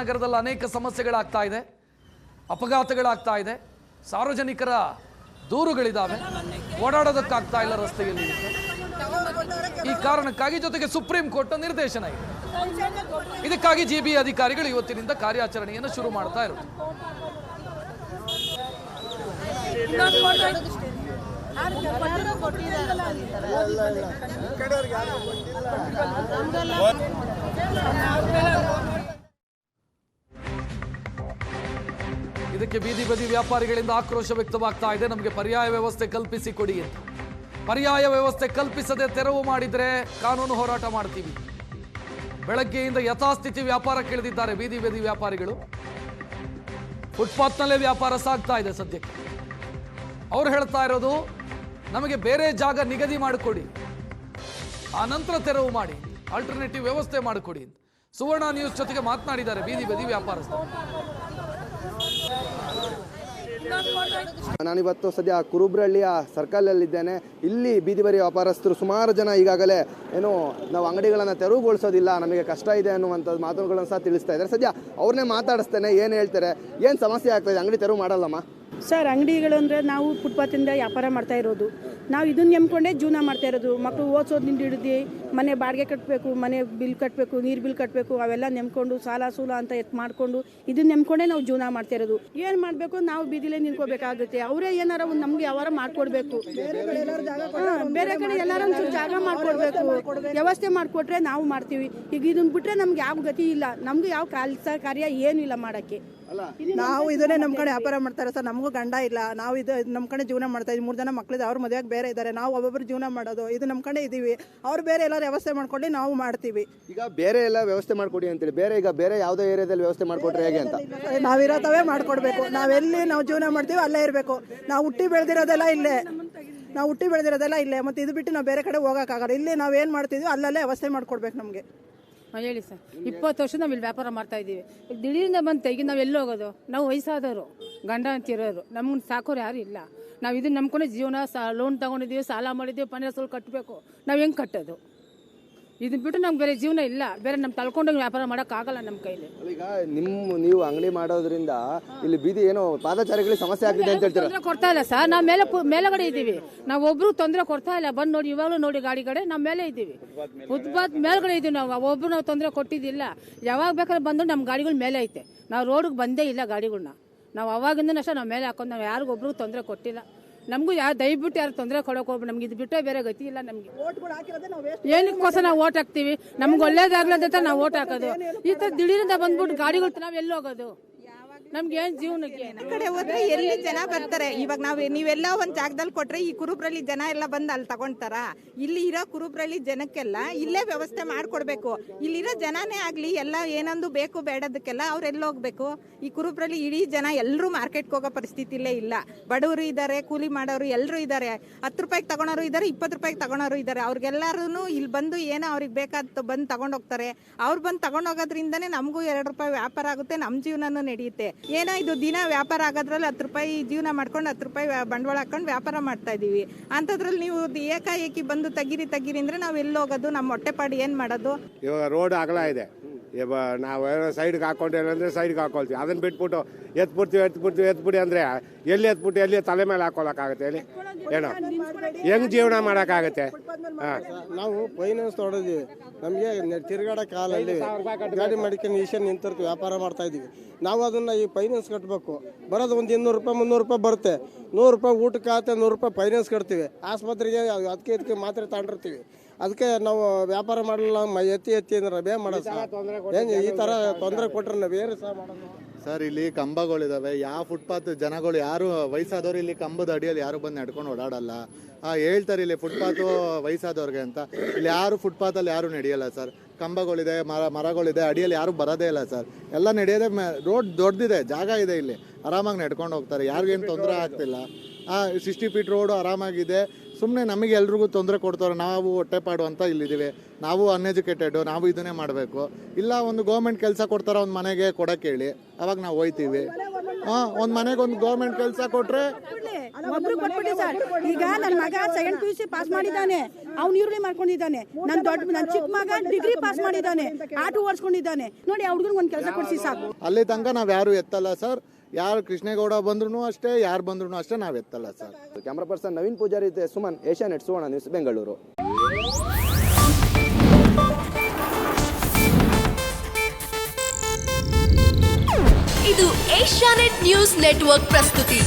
ನಗರದಲ್ಲಿ ಅನೇಕ ಸಮಸ್ಯೆಗಳಾಗ್ತಾ ಇದೆ, ಅಪಘಾತಗಳಾಗ್ತಾ ಇದೆ, ಸಾರ್ವಜನಿಕರ ದೂರುಗಳಿದ್ದಾವೆ, ಓಡಾಡೋದಕ್ಕಾಗ್ತಾ ಇಲ್ಲ ರಸ್ತೆಯಲ್ಲಿ. ಈ ಕಾರಣಕ್ಕಾಗಿ ಜೊತೆಗೆ ಸುಪ್ರೀಂ ಕೋರ್ಟ್ನ ನಿರ್ದೇಶನ ಇದೆ. ಇದಕ್ಕಾಗಿ ಜಿಬಿ ಅಧಿಕಾರಿಗಳು ಇವತ್ತಿನಿಂದ ಕಾರ್ಯಾಚರಣೆಯನ್ನು ಶುರು ಮಾಡ್ತಾ ಇರೋದು. ಇದಕ್ಕೆ ಬೀದಿ ಬದಿ ವ್ಯಾಪಾರಿಗಳಿಂದ ಆಕ್ರೋಶ ವ್ಯಕ್ತವಾಗ್ತಾ ಇದೆ. ನಮಗೆ ಪರ್ಯಾಯ ವ್ಯವಸ್ಥೆ ಕಲ್ಪಿಸಿ ಕೊಡಿ ಅಂತ. ಪರ್ಯಾಯ ವ್ಯವಸ್ಥೆ ಕಲ್ಪಿಸದೆ ತೆರವು ಮಾಡಿದರೆ ಕಾನೂನು ಹೋರಾಟ ಮಾಡ್ತೀವಿ. ಬೆಳಗ್ಗೆಯಿಂದ ಯಥಾಸ್ಥಿತಿ ವ್ಯಾಪಾರಕ್ಕಿಳಿದಿದ್ದಾರೆ ಬೀದಿ ಬದಿ ವ್ಯಾಪಾರಿಗಳು. ಫುಟ್ಪಾತ್ನಲ್ಲೇ ವ್ಯಾಪಾರ ಸಾಗ್ತಾ ಇದೆ ಸದ್ಯಕ್ಕೆ. ಅವ್ರು ಹೇಳ್ತಾ ಇರೋದು, ನಮಗೆ ಬೇರೆ ಜಾಗ ನಿಗದಿ ಮಾಡಿಕೊಡಿ, ಆ ನಂತರ ತೆರವು ಮಾಡಿ, ಆಲ್ಟರ್ನೇಟಿವ್ ವ್ಯವಸ್ಥೆ ಮಾಡಿಕೊಡಿ. ಸುವರ್ಣ ನ್ಯೂಸ್ ಜೊತೆಗೆ ಮಾತನಾಡಿದ್ದಾರೆ ಬೀದಿ ಬದಿ ವ್ಯಾಪಾರಸ್ಥರು. ನಾನಿವತ್ತು ಸದ್ಯ ಕುರುಬ್ರಹಳ್ಳಿಯ ಸರ್ಕಲಲ್ಲಿದ್ದೇನೆ. ಇಲ್ಲಿ ಬೀದಿ ಬದಿ ವ್ಯಾಪಾರಸ್ಥರು ಸುಮಾರು ಜನ ಈಗಾಗಲೇ ಏನು ನಾವು ಅಂಗಡಿಗಳನ್ನು ತೆರವುಗೊಳಿಸೋದಿಲ್ಲ, ನಮಗೆ ಕಷ್ಟ ಇದೆ ಅನ್ನುವಂಥದ್ದು ಮಾತುಗಳನ್ನು ಸಹ ತಿಳಿಸ್ತಾ ಇದ್ದಾರೆ. ಸದ್ಯ ಅವ್ರನ್ನೇ ಮಾತಾಡಿಸ್ತೇನೆ, ಏನು ಹೇಳ್ತಾರೆ, ಏನು ಸಮಸ್ಯೆ ಆಗ್ತಾಯಿದೆ, ಅಂಗಡಿ ತೆರವು ಮಾಡಲ್ಲಮ್ಮ ಸರ್? ಅಂಗಡಿಗಳು ಅಂದರೆ ನಾವು ಫುಟ್ಪಾತಿಂದ ವ್ಯಾಪಾರ ಮಾಡ್ತಾ ಇರೋದು, ನಾವು ಇದನ್ನು ನೆಮ್ಕೊಂಡೇ ಜೀವನ ಮಾಡ್ತಾ ಇರೋದು. ಮಕ್ಕಳು ಓದಿಸೋದ್ರಿಂದ ಹಿಡಿದು ಮನೆ ಬಾಡಿಗೆ ಕಟ್ಟಬೇಕು, ಮನೆ ಬಿಲ್ ಕಟ್ಟಬೇಕು, ನೀರು ಬಿಲ್ ಕಟ್ಟಬೇಕು, ಅವೆಲ್ಲ ನೆಮ್ಕೊಂಡು ಸಾಲ ಸೂಲ ಅಂತ ಮಾಡಿಕೊಂಡು ಇದನ್ನ ನೆಮ್ಕೊಂಡೇ ನಾವು ಜೀವನ ಮಾಡ್ತಾ ಇರೋದು. ಏನು ಮಾಡಬೇಕು, ನಾವು ಬೀದಿಲೇ ನಿಂತ್ಕೋಬೇಕಾಗುತ್ತೆ. ಅವರೇ ಏನಾರ ಒಂದು ನಮಗೆ ವ್ಯವಹಾರ ಮಾಡಿಕೊಡ್ಬೇಕು, ಬೇರೆ ಕಡೆ ಎಲ್ಲಾರು ಒಂದು ಜಾಗ ಮಾಡಿಕೊಡ್ಬೇಕು, ವ್ಯವಸ್ಥೆ ಮಾಡಿಕೊಟ್ರೆ ನಾವು ಮಾಡ್ತೀವಿ. ಈಗ ಇದನ್ನ ಬಿಟ್ಟರೆ ನಮ್ಗೆ ಯಾವ ಗತಿ ಇಲ್ಲ, ನಮ್ಗೆ ಯಾವ ಕೆಲಸ ಕಾರ್ಯ ಏನೂ ಇಲ್ಲ ಮಾಡೋಕ್ಕೆ. ನಾವು ಇದನ್ನೇ ನಮ್ಮ ಕಡೆ ವ್ಯಾಪಾರ ಮಾಡ್ತಾರೆ ಸರ್. ನಮಗೂ ಗಂಡ ಇಲ್ಲ, ನಾವು ಇದು ನಮ್ಮ ಕಡೆ ಜೀವನ ಮಾಡ್ತಾ ಇದ್ದೀವಿ. 3 ಜನ ಮಕ್ಕಳಿದೆ, ಅವ್ರ ಮದುವೆಗೆ ಬೇರೆ ಇದ್ದಾರೆ, ನಾವು ಒಬ್ಬೊಬ್ಬರು ಜೀವನ ಮಾಡೋದು. ಇದು ನಮ್ಮ ಕಡೆ ಇದ್ದೀವಿ, ಅವ್ರು ಬೇರೆ ಎಲ್ಲರೂ ವ್ಯವಸ್ಥೆ ಮಾಡ್ಕೊಂಡು ನಾವು ಮಾಡ್ತೀವಿ. ಈಗ ಬೇರೆ ಎಲ್ಲ ವ್ಯವಸ್ಥೆ ಮಾಡ್ಕೊಡಿ ಅಂತೇಳಿ, ಬೇರೆ ಯಾವುದೋ ಏರಿಯಾದಲ್ಲಿ ವ್ಯವಸ್ಥೆ ಮಾಡ್ಕೊಟ್ರೆ ಹೇಗೆ ಅಂತ ನಾವಿರೋತವೇ ಮಾಡ್ಕೊಡ್ಬೇಕು. ನಾವೆಲ್ಲಿ ನಾವು ಜೀವನ ಮಾಡ್ತೀವಿ ಅಲ್ಲೇ ಇರಬೇಕು. ನಾವು ಹುಟ್ಟಿ ಬೆಳೆದಿರೋದೆಲ್ಲ ಇಲ್ಲೇ, ಮತ್ತು ಇದು ಬಿಟ್ಟು ನಾವು ಬೇರೆ ಕಡೆ ಹೋಗೋಕ್ಕಾಗಲ್ಲ. ಇಲ್ಲಿ ನಾವು ಏನು ಮಾಡ್ತಿದ್ವಿ ಅಲ್ಲಲ್ಲೇ ವ್ಯವಸ್ಥೆ ಮಾಡ್ಕೊಡ್ಬೇಕು ನಮಗೆ. ಹೇಳಿ ಸರ್, 20 ವರ್ಷ ನಾವು ಇಲ್ಲಿ ವ್ಯಾಪಾರ ಮಾಡ್ತಾ ಇದ್ದೀವಿ. ದಿಢೀರಿಂದ ಬಂದು ತೆಗಿ ನಾವು ಎಲ್ಲಿ ಹೋಗೋದು? ನಾವು ವಯಸ್ಸಾದವರು, ಗಂಡ ಅಂತಿರೋರು, ನಮ್ಮನ್ನ ಸಾಕೋರು ಯಾರು ಇಲ್ಲ. ನಾವು ಇದನ್ನ ನಂಬ್ಕೊಂಡು ಜೀವನ ಲೋನ್ ತಗೊಂಡಿದ್ದೀವಿ, ಸಾಲ ಮಾಡಿದ್ದೀವಿ, ಮನೆ ಸ್ವಲ್ಪ ಕಟ್ಟಬೇಕು. ನಾವು ಹೆಂಗೆ ಕಟ್ಟೋದು? ಇದನ್ನ ಬಿಟ್ಟು ನಮ್ಗೆ ಬೇರೆ ಜೀವನ ಇಲ್ಲ, ಬೇರೆ ನಮ್ಮ ತಳ್ಕೊಂಡೋಗಿ ವ್ಯಾಪಾರ ಮಾಡೋಕ್ಕಾಗಲ್ಲ ನಮ್ಮ ಕೈಲಿ. ಈಗ ನೀವು ಅಂಗಡಿ ಮಾಡೋದ್ರಿಂದ ಇಲ್ಲಿ ಬೀದಿ ಏನೋ ಪಾದಚಾರಿಗಳಿಗೆ ಸಮಸ್ಯೆ ಆಗ್ತಿದೆ ಅಂತ ಹೇಳ್ತೀರಾ? ತೊಂದರೆ ಕೊಡ್ತಾ ಇಲ್ಲ ಸರ್, ನಾವು ಮೇಲೆಗಡೆ ಇದ್ದೀವಿ, ನಾವು ಒಬ್ರು ತೊಂದರೆ ಕೊಡ್ತಾ ಇಲ್ಲ. ಬಂದು ನೋಡಿ, ಇವಾಗಲೂ ನೋಡಿ ಗಾಡಿ ಕಡೆ ನಾವು ಮೇಲೆ ಇದ್ದೀವಿ, ಫುಟ್ಪಾತ್ ಮೇಲ್ಗಡೆ ಇದ್ದೀವಿ. ನಾವು ಒಬ್ರು ನಾವು ತೊಂದರೆ ಕೊಟ್ಟಿದ್ದಿಲ್ಲ. ಯಾವಾಗ ಬೇಕಾದ್ರೆ ಬಂದು ನಮ್ಮ ಗಾಡಿಗಳು ಮೇಲೆ ಐತೆ, ನಾವು ರೋಡಿಗೆ ಬಂದೇ ಇಲ್ಲ ಗಾಡಿಗಳನ್ನ. ನಾವು ಅವಾಗಿಂದ ಅಷ್ಟೇ ನಾವು ಮೇಲೆ ಹಾಕೊಂಡು ನಾವು ಯಾರಿಗೊಬ್ರು ತೊಂದರೆ ಕೊಟ್ಟಿಲ್ಲ. ನಮಗೂ ದಯವಿಟ್ಟು ಯಾರು ತೊಂದರೆ ಕೊಡೋಕೆ ಹೋಗ್ಬೇಕು. ನಮ್ಗೆ ಇದು ಬಿಟ್ಟರೆ ಬೇರೆ ಗತಿ ಇಲ್ಲ ನಮಗೆ. ಏನಕ್ಕೋಸ್ಕರ ನಾವು ಓಟ್ ಹಾಕ್ತೀವಿ? ನಮ್ಗೆ ಒಳ್ಳೇದಾಗ್ಲದಂತ ನಾವು ಓಟ್ ಹಾಕೋದು. ಈ ಥರ ದಿಢೀರಿಂದ ಬಂದ್ಬಿಟ್ಟು ಗಾಡಿಗಳು ನಾವು ಎಲ್ಲಿ ಹೋಗೋದು? ನಮ್ಗೆ ಏನ್ ಜೀವನಕ್ಕೆ ಕಡೆ ಹೋದ್ರೆ ಎಲ್ಲಿ ಜನ ಬರ್ತಾರೆ? ಇವಾಗ ನೀವೆಲ್ಲ ಒಂದ್ ಜಾಗದಲ್ಲಿ ಕೊಟ್ರೆ ಈ ಕುರುಬ್ರಲ್ಲಿ ಜನ ಎಲ್ಲ ಬಂದು ಅಲ್ಲಿ ತಗೊಂತಾರ? ಇಲ್ಲಿ ಇರೋ ಕುರುಬ್ರಲ್ಲಿ ಜನಕ್ಕೆಲ್ಲ ಇಲ್ಲೇ ವ್ಯವಸ್ಥೆ ಮಾಡ್ಕೊಡ್ಬೇಕು. ಇಲ್ಲಿರೋ ಜನನೇ ಆಗ್ಲಿ ಎಲ್ಲ ಏನೊಂದು ಬೇಕು ಬೇಡದಕ್ಕೆಲ್ಲ ಅವ್ರೆಲ್ಲ ಹೋಗ್ಬೇಕು. ಈ ಕುರುಬ್ರಲ್ಲಿ ಇಡೀ ಜನ ಎಲ್ಲರೂ ಮಾರ್ಕೆಟ್ಗೆ ಹೋಗೋ ಪರಿಸ್ಥಿತಿಲೇ ಇಲ್ಲ. ಬಡವರು ಇದ್ದಾರೆ, ಕೂಲಿ ಮಾಡೋರು ಎಲ್ಲರೂ ಇದ್ದಾರೆ, 10 ರೂಪಾಯಿಗೆ ತಗೊಳೋರು ಇದ್ದಾರೆ, 20 ರೂಪಾಯಿಗೆ ತಗೊಳೋರು ಇದ್ದಾರೆ. ಅವ್ರಿಗೆಲ್ಲರೂ ಇಲ್ಲಿ ಬಂದು ಏನೋ ಅವ್ರಿಗೆ ಬೇಕಾದ ಬಂದು ತಗೊಂಡೋಗ್ತಾರೆ. ಅವ್ರು ಬಂದು ತಗೊಂಡೋಗೋದ್ರಿಂದನೇ ನಮಗೂ 2 ರೂಪಾಯಿ ವ್ಯಾಪಾರ ಆಗುತ್ತೆ, ನಮ್ಮ ಜೀವನನೂ ನಡೆಯುತ್ತೆ. ಏನೋ ಇದು ದಿನ ವ್ಯಾಪಾರ ಆಗೋದ್ರಲ್ಲಿ 10 ರೂಪಾಯಿ ಜೀವನ ಮಾಡ್ಕೊಂಡು 10 ರೂಪಾಯಿ ಬಂಡವಾಳ ಹಾಕೊಂಡು ವ್ಯಾಪಾರ ಮಾಡ್ತಾ ಇದೀವಿ. ಅಂಥದ್ರಲ್ಲಿ ನೀವು ಏಕಾಏಕಿ ಬಂದು ತೆಗಿರಿ ಅಂದ್ರೆ ನಾವು ಎಲ್ಲಿ ಹೋಗೋದು? ನಮ್ಮ ಹೊಟ್ಟೆಪಾಡು ಏನು ಮಾಡೋದು? ಇವಾಗ ರೋಡ್ ಅಗಲ ಇದೆ, ನಾವು ಸೈಡ್ಗೆ ಹಾಕೊಂಡೇನಂದ್ರೆ ಸೈಡ್ಗೆ ಹಾಕೊಳ್ತೀವಿ. ಅದನ್ನ ಬಿಟ್ಬಿಟ್ಟು ಎತ್ಬಿಡಿ ಅಂದರೆ ಎಲ್ಲಿ ಎಲ್ಲಿ ತಲೆ ಮೇಲೆ ಹಾಕೊಳಕ್ಕಾಗತ್ತೆ? ಹೇಳಿ, ಏನೋ ಹೆಂಗ್ ಜೀವನ ಮಾಡೋಕ್ಕಾಗತ್ತೆ? ನಾವು ಫೈನಾನ್ಸ್ ತೊಗೊಂಡಿದ್ದೀವಿ, ನಮಗೆ ತಿರುಗಾಡೋ ಕಾಲಲ್ಲಿ ಗಾಡಿ ಮಾಡಿಕೊಂಡು ಈಶನ್ ನಿಂತಿರ್ತೀವಿ, ವ್ಯಾಪಾರ ಮಾಡ್ತಾ ಇದ್ದೀವಿ. ನಾವು ಅದನ್ನು ಈ ಫೈನಾನ್ಸ್ ಕಟ್ಟಬೇಕು. ಬರೋದು ಒಂದು 200 ರೂಪಾಯಿ 300 ರೂಪಾಯಿ ಬರುತ್ತೆ. 100 ರೂಪಾಯಿ ಊಟಕ್ಕೆ ಆಗುತ್ತೆ, 100 ರೂಪಾಯಿ ಫೈನಾನ್ಸ್ ಕಟ್ತೀವಿ. ಆಸ್ಪತ್ರೆಗೆ ಅದಕ್ಕೆ ಮಾತ್ರೆ ತಗೊಂಡಿರ್ತೀವಿ. ಅದಕ್ಕೆ ನಾವು ವ್ಯಾಪಾರ ಮಾಡಲ್ಲ, ಎತ್ತಿ ಅಂದ್ರೆ ಬೇ ಮಾಡೋದು. ಏನು ಈ ಥರ ತೊಂದರೆ ಕೊಟ್ಟರೆ ನಾವೇನು ಸಹ ಮಾಡೋದು ಸರ್? ಇಲ್ಲಿ ಕಂಬಗಳಿದಾವೆ, ಯಾವ ಫುಟ್ಪಾತ್ ಜನಗಳು ಯಾರು ವಯಸ್ಸಾದವ್ರು ಇಲ್ಲಿ ಕಂಬದ ಅಡಿಯಲ್ಲಿ ಯಾರು ಬಂದು ನಡ್ಕೊಂಡು ಓಡಾಡಲ್ಲ. ಹೇಳ್ತಾರೆ ಇಲ್ಲಿ ಫುಟ್ಪಾತು ವಯಸ್ಸಾದವ್ರಿಗೆ ಅಂತ. ಇಲ್ಲಿ ಯಾರು ಫುಟ್ಪಾತಲ್ಲಿ ಯಾರು ನಡೆಯಲ್ಲ ಸರ್. ಕಂಬಗಳಿದೆ, ಮರಗಳಿದೆ, ಅಡಿಯಲ್ಲಿ ಯಾರು ಬರೋದೇ ಇಲ್ಲ ಸರ್. ಎಲ್ಲ ನಡೆಯೋದೇ ರೋಡ್ ದೊಡ್ಡದಿದೆ, ಜಾಗ ಇದೆ, ಇಲ್ಲಿ ಆರಾಮಾಗಿ ನಡ್ಕೊಂಡು ಹೋಗ್ತಾರೆ, ಯಾರಿಗೇನು ತೊಂದರೆ ಆಗ್ತಿಲ್ಲ. 60 ಫೀಟ್ ರೋಡು ಆರಾಮಾಗಿದೆ. ಸುಮ್ಮನೆ ನಮಗೆ ಎಲ್ರಿಗೂ ತೊಂದರೆ ಕೊಡ್ತಾರೆ. ನಾವು ಹೊಟ್ಟೆಪಾಡು ಅಂತ ಇಲ್ಲಿದ್ದೀವಿ, ನಾವು ಅನ್ಎಜುಕೇಟೆಡು, ನಾವು ಇದನ್ನೇ ಮಾಡಬೇಕು. ಇಲ್ಲ ಒಂದು ಗೌರ್ಮೆಂಟ್ ಕೆಲಸ ಕೊಡ್ತಾರೆ ಒಂದು ಮನೆಗೆ ಕೊಡೋಕೆ ಹೇಳಿ, ಅವಾಗ ನಾವು ಹೋಯ್ತೀವಿ. ಒಂದು ಮನೆಗೆ ಒಂದು ಗೌರ್ಮೆಂಟ್ ಕೆಲಸ ಕೊಟ್ರೆ ಒಬ್ರು ಕೊಟ್ಬಿಡಿ ಸರ್. ಈಗ ನನ್ನ ಮಗ 2nd PUC ಪಾಸ್ ಮಾಡಿದ್ದಾನೆ, ಅವ್ನು ಈರುಳ್ಳಿ ಮಾಡ್ಕೊಂಡಿದ್ದಾನೆ. ನನ್ನ ಚಿಕ್ಕ ಮಗ ಡಿಗ್ರಿ ಪಾಸ್ ಮಾಡಿದ್ದಾನೆ, ಆಟೋ ಓಡಿಸ್ಕೊಂಡಿದ್ದಾನೆ. ನೋಡಿ ಆ ಹುಡುಗನಿಗೆ ಒಂದು ಕೆಲಸ ಕೊಡಿಸಿ ಸಾಕು. ಅಲ್ಲಿ ತನಕ ನಾವು ಯಾರು ಎತ್ತಲ್ಲ ಸರ್. ಯಾರು ಕೃಷ್ಣೇಗೌಡ ಬಂದ್ರು ಅಷ್ಟೇ, ಯಾರು ಬಂದ್ರು ಅಷ್ಟೇ, ನಾವು ಎತ್ತಲ್ಲ sir. Camera person Naveen Poojari ಜೊತೆ ಸುಮನ್, ಏಷ್ಯಾನೆಟ್ ಸುವರ್ಣ ನ್ಯೂಸ್, ಬೆಂಗಳೂರು. ಇದು ಏಷ್ಯಾನೆಟ್ ನ್ಯೂಸ್ ನೆಟ್ವರ್ಕ್ ಪ್ರಸ್ತುತಿ.